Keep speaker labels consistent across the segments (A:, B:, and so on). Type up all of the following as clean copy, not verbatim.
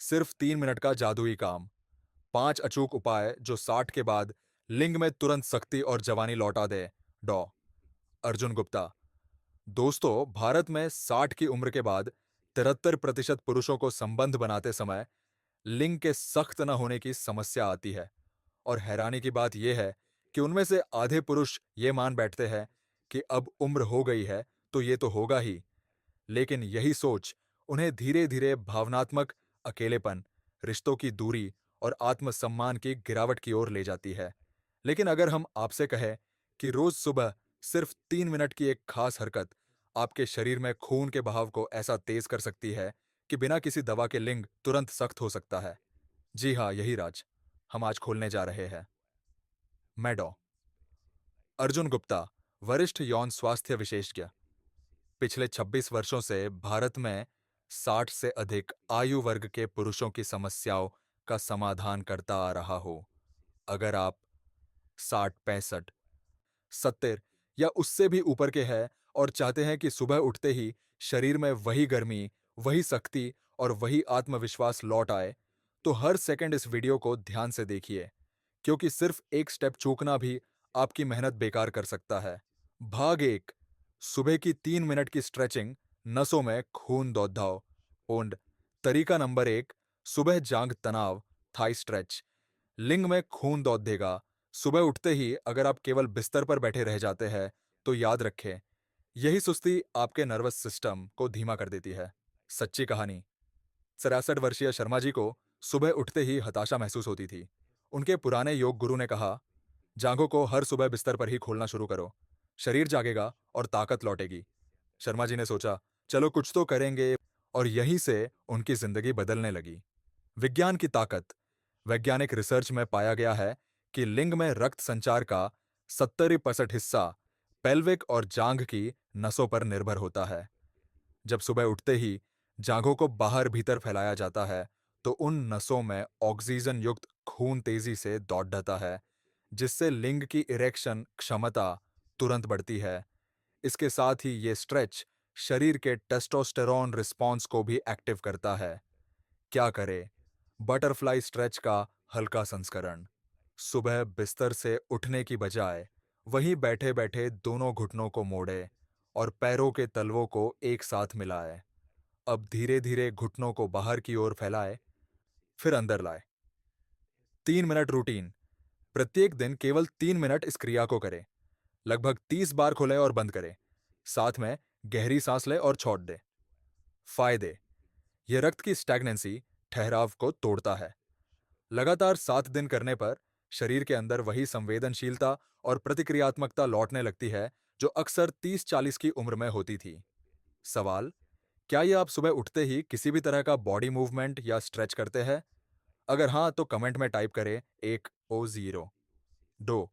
A: सिर्फ 3 मिनट का जादुई काम। 5 अचूक उपाय जो 60 के बाद लिंग में तुरंत शक्ति और जवानी लौटा दे। डॉ अर्जुन गुप्ता। दोस्तों, भारत में 60 की उम्र के बाद 73% पुरुषों को संबंध बनाते समय लिंग के सख्त न होने की समस्या आती है। और हैरानी की बात यह है कि उनमें से आधे पुरुष ये मान बैठते हैं कि अब उम्र हो गई है तो ये तो होगा ही। लेकिन यही सोच उन्हें धीरे धीरे भावनात्मक अकेलेपन, रिश्तों की दूरी और आत्मसम्मान की गिरावट की ओर ले जाती है। लेकिन अगर हम आपसे कहें कि रोज सुबह सिर्फ 3 मिनट की एक खास हरकत आपके शरीर में खून के बहाव को ऐसा तेज कर सकती है कि बिना किसी दवा के लिंग तुरंत सख्त हो सकता है। जी हाँ, यही राज हम आज खोलने जा रहे हैं। मैं डॉ अर्जुन गुप्ता, वरिष्ठ यौन स्वास्थ्य विशेषज्ञ, पिछले 26 वर्षों से भारत में 60 से अधिक आयु वर्ग के पुरुषों की समस्याओं का समाधान करता आ रहा हो। अगर आप 60, 65, 70 या उससे भी ऊपर के हैं और चाहते हैं कि सुबह उठते ही शरीर में वही गर्मी, वही शक्ति और वही आत्मविश्वास लौट आए, तो हर सेकंड इस वीडियो को ध्यान से देखिए, क्योंकि सिर्फ एक स्टेप चूकना भी आपकी मेहनत बेकार कर सकता है। भाग एक, सुबह की 3 मिनट की स्ट्रेचिंग, नसों में खून दौड़ाओ। और तरीका नंबर एक, सुबह जांग तनाव, थाई स्ट्रेच। लिंग में खून दौड़ देगा। सुबह उठते ही अगर आप केवल बिस्तर पर बैठे रह जाते हैं, तो याद रखें, यही सुस्ती आपके नर्वस सिस्टम को धीमा कर देती है। सच्ची कहानी। 63 वर्षीय शर्मा जी को सुबह उठते ही हताशा महसूस होती थी। उनके पुराने योग गुरु ने कहा, जांघों को हर सुबह बिस्तर पर ही खोलना शुरू करो। शरीर जागेगा और ताकत लौटेगी। शर्मा जी ने सोचा, चलो कुछ तो करेंगे, और यहीं से उनकी जिंदगी बदलने लगी। विज्ञान की ताकत। वैज्ञानिक रिसर्च में पाया गया है कि लिंग में रक्त संचार का 70% हिस्सा पेल्विक और जांघ की नसों पर निर्भर होता है। जब सुबह उठते ही जांघों को बाहर भीतर फैलाया जाता है, तो उन नसों में ऑक्सीजन युक्त खून तेजी से दौड़ता है, जिससे लिंग की इरेक्शन क्षमता तुरंत बढ़ती है। इसके साथ ही ये स्ट्रेच शरीर के टेस्टोस्टेरोन रिस्पॉन्स को भी एक्टिव करता है। क्या करें? बटरफ्लाई स्ट्रेच का हल्का संस्करण। सुबह बिस्तर से उठने की बजाय वहीं बैठे बैठे दोनों घुटनों को मोड़े और पैरों के तलवों को एक साथ मिलाए। अब धीरे धीरे घुटनों को बाहर की ओर फैलाए, फिर अंदर लाए। 3 मिनट रूटीन। प्रत्येक दिन केवल 3 मिनट इस क्रिया को करें। लगभग 30 बार खुले और बंद करें। साथ में गहरी सांस लें और छोड़ दें। फायदे। यह रक्त की स्टैग्नेंसी, ठहराव को तोड़ता है। लगातार 7 दिन करने पर शरीर के अंदर वही संवेदनशीलता और प्रतिक्रियात्मकता लौटने लगती है जो अक्सर 30-40 की उम्र में होती थी। सवाल, क्या ये आप सुबह उठते ही किसी भी तरह का बॉडी मूवमेंट या स्ट्रेच करते हैं? अगर हाँ, तो कमेंट में टाइप करें 1O0। दो,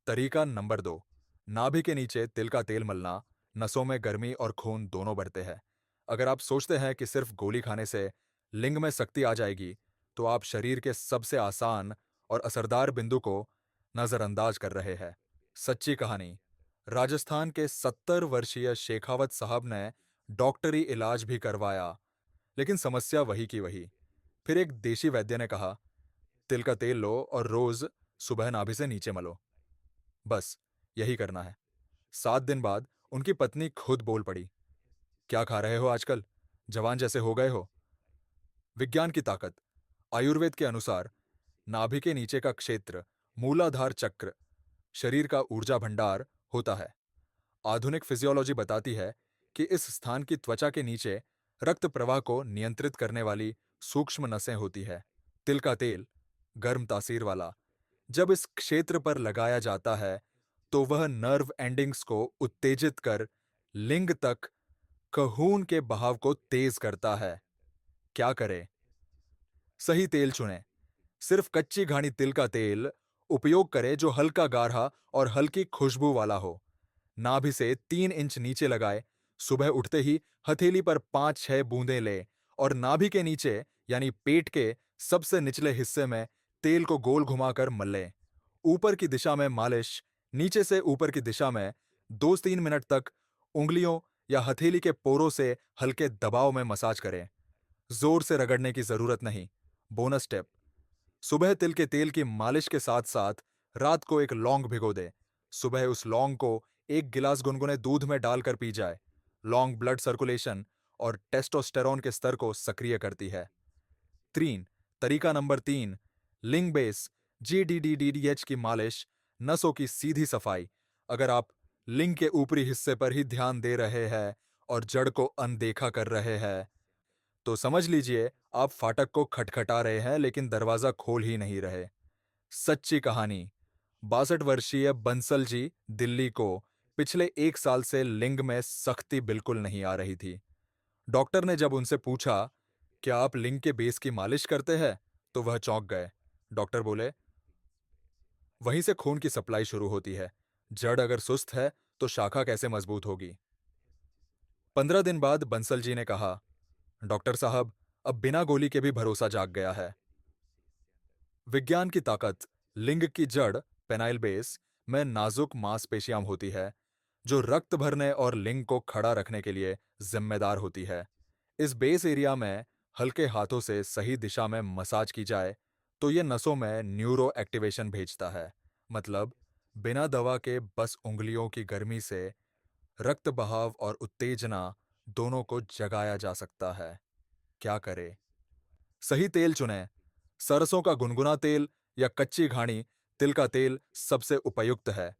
A: तरीका नंबर 2, नाभि के नीचे तिल का तेल मलना। नसों में गर्मी और खून दोनों बढ़ते हैं। अगर आप सोचते हैं कि सिर्फ गोली खाने से लिंग में शक्ति आ जाएगी, तो आप शरीर के सबसे आसान और असरदार बिंदु को नजरअंदाज कर रहे हैं। सच्ची कहानी। राजस्थान के 70 वर्षीय शेखावत साहब ने डॉक्टरी इलाज भी करवाया, लेकिन समस्या वही की वही। फिर एक देशी वैद्य ने कहा, तिल का तेल लो और रोज सुबह नाभि से नीचे मलो। बस यही करना है। 7 दिन बाद उनकी पत्नी खुद बोल पड़ी, क्या खा रहे हो आजकल? जवान जैसे हो गए हो। विज्ञान की ताकत। आयुर्वेद के अनुसार नाभि के नीचे का क्षेत्र मूलाधार चक्र, शरीर का ऊर्जा भंडार होता है। आधुनिक फिजियोलॉजी बताती है कि इस स्थान की त्वचा के नीचे रक्त प्रवाह को नियंत्रित करने वाली सूक्ष्म नसें होती है। तिल का तेल, गर्म तासीर वाला, जब इस क्षेत्र पर लगाया जाता है, तो वह नर्व एंडिंग्स को उत्तेजित कर लिंग तक खून के बहाव को तेज करता है। क्या करें? सही तेल चुनें। सिर्फ कच्ची घानी तिल का तेल उपयोग करें जो हल्का गाढ़ा और हल्की खुशबू वाला हो। नाभि से 3 इंच नीचे लगाए। सुबह उठते ही हथेली पर 5-6 बूंदें ले और नाभि के नीचे यानी पेट के सबसे निचले हिस्से में तेल को गोल घुमाकर मलें। ऊपर की दिशा में मालिश, नीचे से ऊपर की दिशा में 2-3 मिनट तक उंगलियों या हथेली के पोरों से हल्के दबाव में मसाज करें। जोर से रगड़ने की जरूरत नहीं। बोनस टिप: सुबह तिल के तेल की मालिश के साथ साथ रात को एक लौंग भिगो दें। सुबह उस लौंग को एक गिलास गुनगुने दूध में डालकर पी जाए। लौंग ब्लड सर्कुलेशन और टेस्टोस्टेरोन के स्तर को सक्रिय करती है। तरीका नंबर 3, लिंग बेस GDDDDH की मालिश, नसों की सीधी सफाई। अगर आप लिंग के ऊपरी हिस्से पर ही ध्यान दे रहे हैं और जड़ को अनदेखा कर रहे हैं, तो समझ लीजिए आप फाटक को खटखटा रहे हैं लेकिन दरवाजा खोल ही नहीं रहे। सच्ची कहानी: 62 वर्षीय बंसल जी, दिल्ली को पिछले 1 साल से लिंग में सख्ती बिल्कुल नहीं आ रही थी। डॉक्टर ने जब उनसे पूछा, क्या आप लिंग के बेस की मालिश करते हैं, तो वह चौंक गए। डॉक्टर बोले, वहीं से खून की सप्लाई शुरू होती है। जड़ अगर सुस्त है तो शाखा कैसे मजबूत होगी। 15 दिन बाद बंसल जी ने कहा, डॉक्टर साहब, अब बिना गोली के भी भरोसा जाग गया है। विज्ञान की ताकत: लिंग की जड़, पेनाइल बेस, में नाजुक मांसपेशियां होती है जो रक्त भरने और लिंग को खड़ा रखने के लिए जिम्मेदार होती है। इस बेस एरिया में हल्के हाथों से सही दिशा में मसाज की जाए तो ये नसों में न्यूरो एक्टिवेशन भेजता है। मतलब बिना दवा के बस उंगलियों की गर्मी से रक्त बहाव और उत्तेजना दोनों को जगाया जा सकता है। क्या करें? सही तेल चुनें। सरसों का गुनगुना तेल या कच्ची घानी तिल का तेल सबसे उपयुक्त है।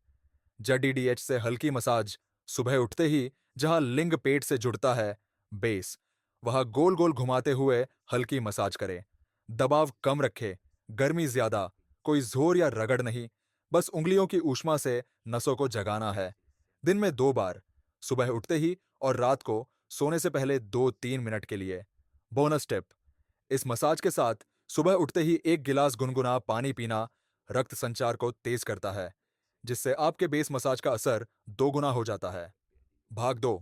A: जडीडीएच से हल्की मसाज: सुबह उठते ही जहां लिंग पेट से जुड़ता है, बेस, वहां गोल गोल घुमाते हुए हल्की मसाज करें। दबाव कम रखें, गर्मी ज्यादा, कोई जोर या रगड़ नहीं, बस उंगलियों की ऊष्मा से नसों को जगाना है। दिन में 2 बार, सुबह उठते ही और रात को सोने से पहले 2-3 मिनट के लिए। बोनस टिप: इस मसाज के साथ सुबह उठते ही एक गिलास गुनगुना पानी पीना रक्त संचार को तेज करता है, जिससे आपके बेस मसाज का असर 2 गुना हो जाता है। भाग 2: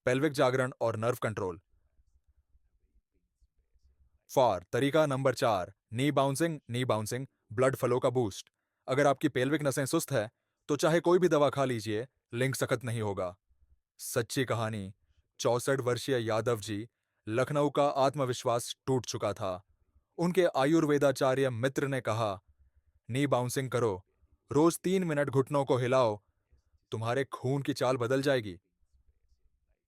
A: पेल्विक जागरण और नर्व कंट्रोल। तरीका नंबर 4, नी बाउंसिंग, ब्लड फ्लो का बूस्ट। अगर आपकी पेल्विक नसें सुस्त है तो चाहे कोई भी दवा खा लीजिए, लिंग सख्त नहीं होगा। सच्ची कहानी: 64 वर्षीय यादव जी, लखनऊ का आत्मविश्वास टूट चुका था। उनके आयुर्वेदाचार्य मित्र ने कहा, नी बाउंसिंग करो, रोज 3 मिनट घुटनों को हिलाओ, तुम्हारे खून की चाल बदल जाएगी।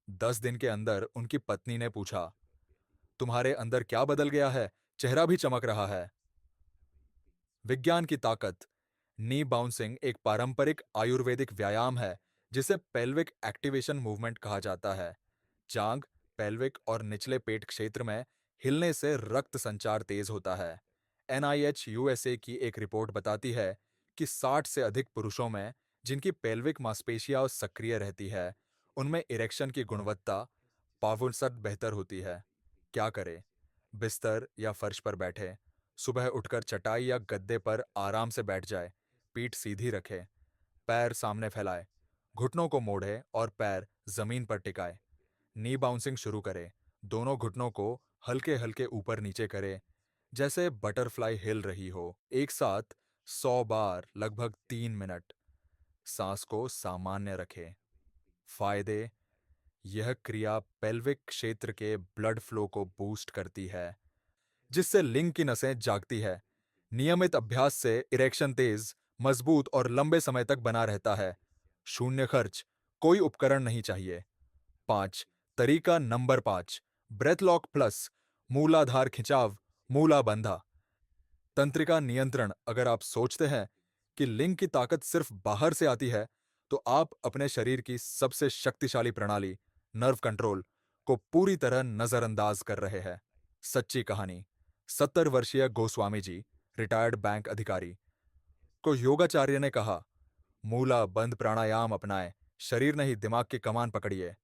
A: 10 दिन के अंदर उनकी पत्नी ने पूछा, तुम्हारे अंदर क्या बदल गया है, चेहरा भी चमक रहा है। विज्ञान की ताकत: नी बाउंसिंग एक पारंपरिक आयुर्वेदिक व्यायाम है जिसे पेल्विक एक्टिवेशन मूवमेंट कहा जाता है। जांग, पेल्विक और निचले पेट क्षेत्र में हिलने से रक्त संचार तेज होता है। NIH USA की एक रिपोर्ट बताती है कि 60 से अधिक पुरुषों में जिनकी पेल्विक मांसपेशियां सक्रिय रहती है, उनमें इरेक्शन की गुणवत्ता 5% बेहतर होती है। क्या करें? बिस्तर या फर्श पर बैठे, सुबह उठकर चटाई या गद्दे पर आराम से बैठ जाए, पीठ सीधी रखे, पैर सामने फैलाए, घुटनों को मोड़े और पैर जमीन पर टिकाए। नी बाउंसिंग शुरू करें। दोनों घुटनों को हल्के हल्के ऊपर नीचे करें, जैसे बटरफ्लाई हिल रही हो। एक साथ 100 बार, लगभग 3 मिनट। सांस को सामान्य रखें। फायदे: यह क्रिया पेल्विक क्षेत्र के ब्लड फ्लो को बूस्ट करती है, जिससे लिंग की नसें जागती है। नियमित अभ्यास से इरेक्शन तेज, मजबूत और लंबे समय तक बना रहता है। शून्य खर्च, कोई उपकरण नहीं चाहिए। 5, ब्रेथ लॉक प्लस, मूलाधार खिंचाव, मूला बंधा। तंत्रिका नियंत्रण: अगर आप सोचते हैं कि लिंग की ताकत सिर्फ बाहर से आती है, तो आप अपने शरीर की सबसे शक्तिशाली प्रणाली, नर्व कंट्रोल, को पूरी तरह नजरअंदाज कर रहे हैं। सच्ची कहानी: 70 वर्षीय गोस्वामी जी, रिटायर्ड बैंक अधिकारी, को योगाचार्य ने कहा, मूला बंध प्राणायाम अपनाएं, शरीर नहीं दिमाग की कमान पकड़िए।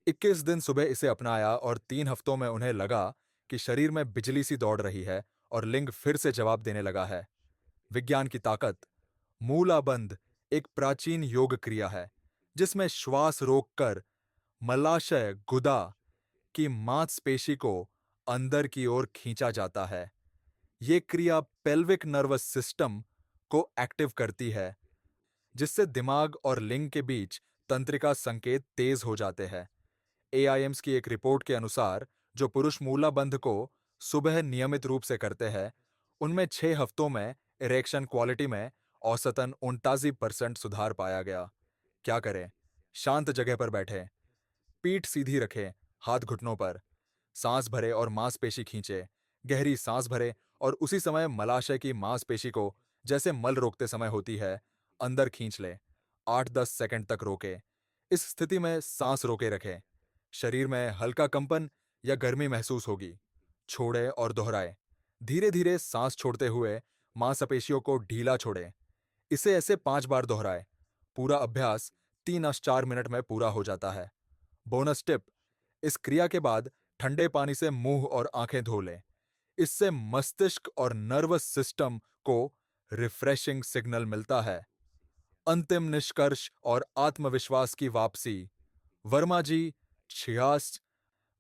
A: 21 दिन सुबह इसे अपनाया और 3 हफ्तों में उन्हें लगा कि शरीर में बिजली सी दौड़ रही है और लिंग फिर से जवाब देने लगा है। विज्ञान की ताकत: मूलाबंध एक प्राचीन योग क्रिया है जिसमें श्वास रोककर मलाशय गुदा की मांसपेशी को अंदर की ओर खींचा जाता है। ये क्रिया पेल्विक नर्वस सिस्टम को एक्टिव करती है, जिससे दिमाग और लिंग के बीच तंत्रिका संकेत तेज हो जाते हैं। AIIMS की एक रिपोर्ट के अनुसार जो पुरुष मूलाबंध को सुबह नियमित रूप से करते हैं, उनमें 6 हफ्तों में इरेक्शन क्वालिटी में औसतन 89% सुधार पाया गया। क्या करें? शांत जगह पर बैठें, पीठ सीधी रखें, हाथ घुटनों पर, सांस भरें और मांसपेशी खींचे। गहरी सांस भरें और उसी समय मलाशय की मांसपेशी को, जैसे मल रोकते समय होती है, अंदर खींच लें। 8-10 सेकंड तक रोकें। इस स्थिति में सांस रोके रखें। शरीर में हल्का कंपन या गर्मी महसूस होगी। छोड़ें और दोहराएं। धीरे धीरे सांस छोड़ते हुए मांसपेशियों को ढीला छोड़ें। इसे ऐसे 5 बार दोहराएं। पूरा अभ्यास 3 या 4 मिनट में पूरा हो जाता है। बोनस टिप: इस क्रिया के बाद ठंडे पानी से मुंह और आंखें धो लें। इससे मस्तिष्क और नर्वस सिस्टम को रिफ्रेशिंग सिग्नल मिलता है। अंतिम निष्कर्ष और आत्मविश्वास की वापसी। वर्मा जी, 66,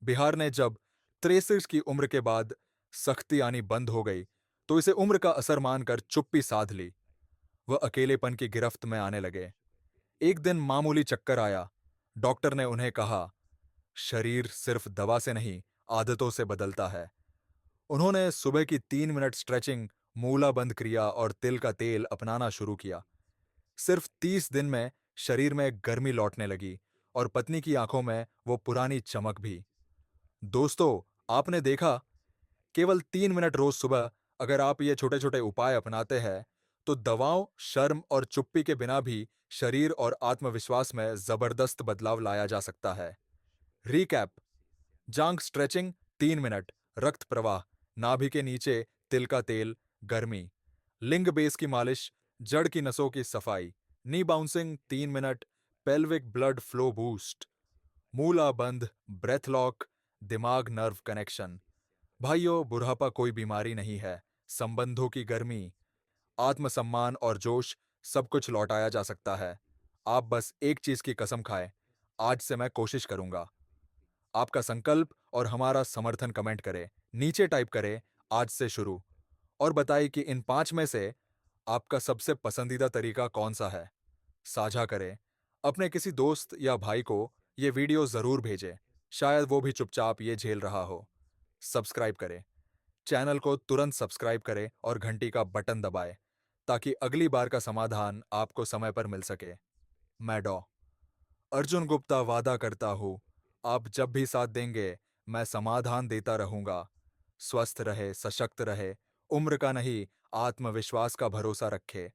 A: बिहार ने जब 63 की उम्र के बाद सख्ती आनी बंद हो गई, तो इसे उम्र का असर मानकर चुप्पी साध ली। वह अकेलेपन की गिरफ्त में आने लगे। एक दिन मामूली चक्कर आया। डॉक्टर ने उन्हें कहा, शरीर सिर्फ दवा से नहीं, आदतों से बदलता है। उन्होंने सुबह की 3 मिनट स्ट्रेचिंग, मूलाबंद क्रिया और तिल का तेल अपनाना शुरू किया। सिर्फ 30 दिन में शरीर में गर्मी लौटने लगी और पत्नी की आंखों में वो पुरानी चमक भी। दोस्तों, आपने देखा, केवल 3 मिनट रोज सुबह अगर आप ये छोटे छोटे उपाय अपनाते हैं, तो दवाओं, शर्म और चुप्पी के बिना भी शरीर और आत्मविश्वास में जबरदस्त बदलाव लाया जा सकता है। रीकैप: जांग स्ट्रेचिंग 3 मिनट, रक्त प्रवाह, नाभि के नीचे तिल का तेल, गर्मी। लिंग बेस की मालिश, जड़ की नसों की सफाई। Knee bouncing 3 minute, pelvic blood flow boost. मूला बंध, ब्रेथ लॉक, दिमाग नर्व कनेक्शन। भाइयों, बुढ़ापा कोई बीमारी नहीं है, संबंधों की गर्मी, आत्मसम्मान और जोश, सब कुछ लौटाया जा सकता है। आप बस एक चीज की कसम खाएं, आज से मैं कोशिश करूंगा। आपका संकल्प और हमारा समर्थन कमेंट करें, नीचे टाइप करें, आज से शुरू, और बताइए कि इन 5 में से आपका सबसे पसंदीदा तरीका कौन सा है। साझा करें। अपने किसी दोस्त या भाई को ये वीडियो जरूर भेजें, शायद वो भी चुपचाप ये झेल रहा हो। सब्सक्राइब करें, चैनल को तुरंत सब्सक्राइब करें और घंटी का बटन दबाएं, ताकि अगली बार का समाधान आपको समय पर मिल सके। मैं डॉ. अर्जुन गुप्ता वादा करता हूँ, आप जब भी साथ देंगे, मैं समाधान देता रहूंगा। स्वस्थ रहे, सशक्त रहे, उम्र का नहीं, आत्मविश्वास का भरोसा रखे।